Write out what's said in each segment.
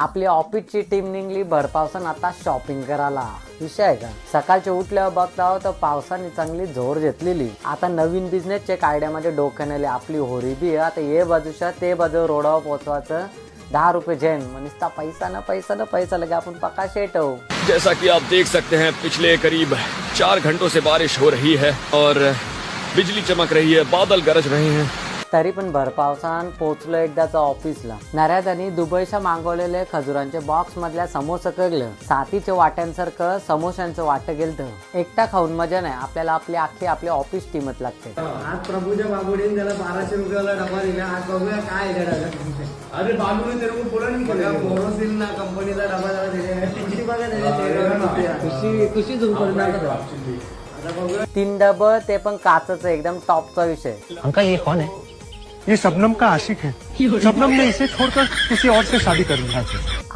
आपली ऑफिसची टीम निघली भर पावसान आता शॉपिंग करायला. विषय आहे का, सकाळचे उठल्यावर बघता तर पावसाने चांगली जोर घेतलेली. आता नवीन बिझनेस चेक आयडिया मध्ये डोक्याने आली आपली होरी बी. आता ये बाजूच्या ते बाजू रोडावर पोहोचवायचं. 10 रुपये झेन म्हणजे पैसा लगे आपण पक्का शेट हो. जैसा कि आप देख सकते हैं पिछले करीब 4 घंटों से बारिश हो रही है और बिजली चमक रही है, बादल गरज रहे हैं. तरी पण भर पावसान पोहोचलो एकदाच ऑफिसला. नऱ्यादानी दुबईच्या मागवलेले खजुरांचे बॉक्स मधल्या समोसा कगलं. साथीचे वाट्यांसारखं समोशांचं वाट गेलं. एकटा खाऊन मजा नाही, आपल्याला आपली ऑफिस टीमच लागते. आज प्रभूच्या बाबूडीने त्याला 1200 रुपयाला डबा दिला. आज बघूया काय अरे बाबूने तेरे को बोला नहीं क्या बोरोसिल ना कंपनीला डबा त्याला दिले. खुशी बघा त्याच्या खुशी झूम करून दाखव. 3 डबं ते पण काचचं, एकदम टॉपचा विषय. अंकल ये कौन है? ये शबनम का आशिक है. शबनम ने इसे छोड़कर किसी और से शादी कर ली.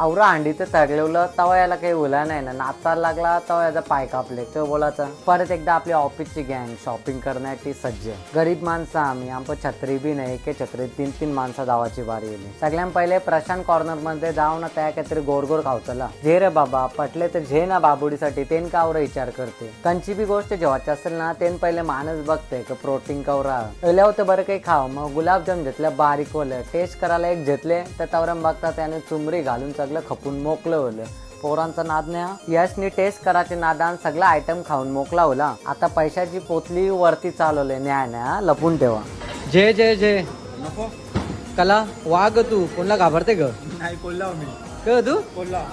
आवरा अंडीचं तगलेवलं तवा याला काही बोला नाही ना. नाचायला लागला तवा याचा पाय कापले तो बोलाचा. परत एकदा आपली ऑफिसची गँग शॉपिंग करण्यासाठी सज्ज. गरीब माणसं आम्ही, आमचं छत्री बी नाही. एके छत्री 3-3 माणसं जावाची बारी येली. सगळ्यां पहिले प्रशांत कॉर्नर मध्ये जाऊ ना, त्या काहीतरी गोरगोर खावचला. जे रे बाबा पटले तर झे ना बाबुडीसाठी, तेन कावर विचार करते. कंची बी गोष्ट जेवायची असेल ना, तेन पहिले माणूस बघते का प्रोटीन कवरा एल्या होतं बरं काही खाव. मग गुलाबजाम घेतलं बारीक होलं. टेस्ट करायला एक घेतले तर तवरम बघता त्याने चुमरी घालून सगळं खपून मोकलं होलं. पोरांचा नाद नाही. यशनी टेस्ट करायचे नादान सगळा आयटम खाऊन मोकला होला. आता पैशाची पोतली वरती चालवले. न्याय नाही लपून ठेवा. जय जय जय नको कला वाग तू कोणला घाबरते ग? नाही बोलला मी. क तू बोलला.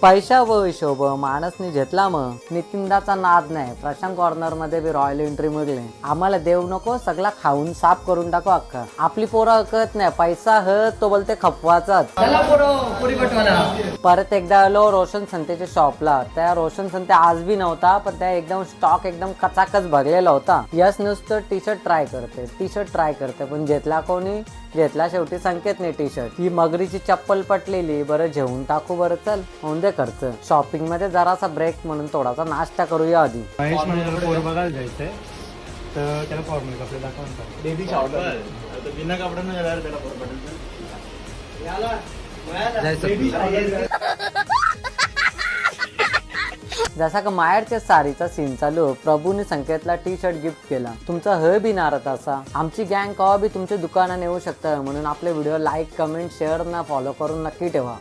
पैशा व हिशोब माणसनी घेतला. मग नितिनदाचा नाद नाही. प्रशांत कॉर्नर मध्ये बी रॉयल एंट्री मिळले. आम्हाला देऊ नको, सगळा खाऊन साफ करून टाकू अख्खा. आपली पोरं ऐकत नाही. पैसा तो बोलते खपवाचाच. परत एकदा आलो रोशन संतेच्या शॉपला. त्या रोशन संते आज बी नव्हता, पण त्या एकदम स्टॉक एकदम कचाकच भरलेला होता. यस नुसतं टी शर्ट ट्राय करते पण घेतला कोणी? घेतला शेवटी संकेत नाही टी शर्ट. ही मगरीची चप्पल पटलेली. बरं जेवून टाकू बरं, चल होऊन दे खर्च. शॉपिंग मध्ये जरासा ब्रेक म्हणून थोडासा नाश्ता करूया आधी. महेश म्हणजे पोर बघायला जायचंय तर त्याला फॉर्मल कपडे दाखवा. बेबी शॉवर बिना कपड्यांना गेल्यावर त्याला जसा का मायरच्या सारीचा सीन चालू, प्रभूने संकेतला टी शर्ट गिफ्ट केला. तुमचा ह बी नारत असा. आमची गँग कवा बी तुमच्या दुकानात येऊ शकतं, म्हणून आपले व्हिडिओ लाईक कमेंट शेअर ना फॉलो करून नक्की ठेवा.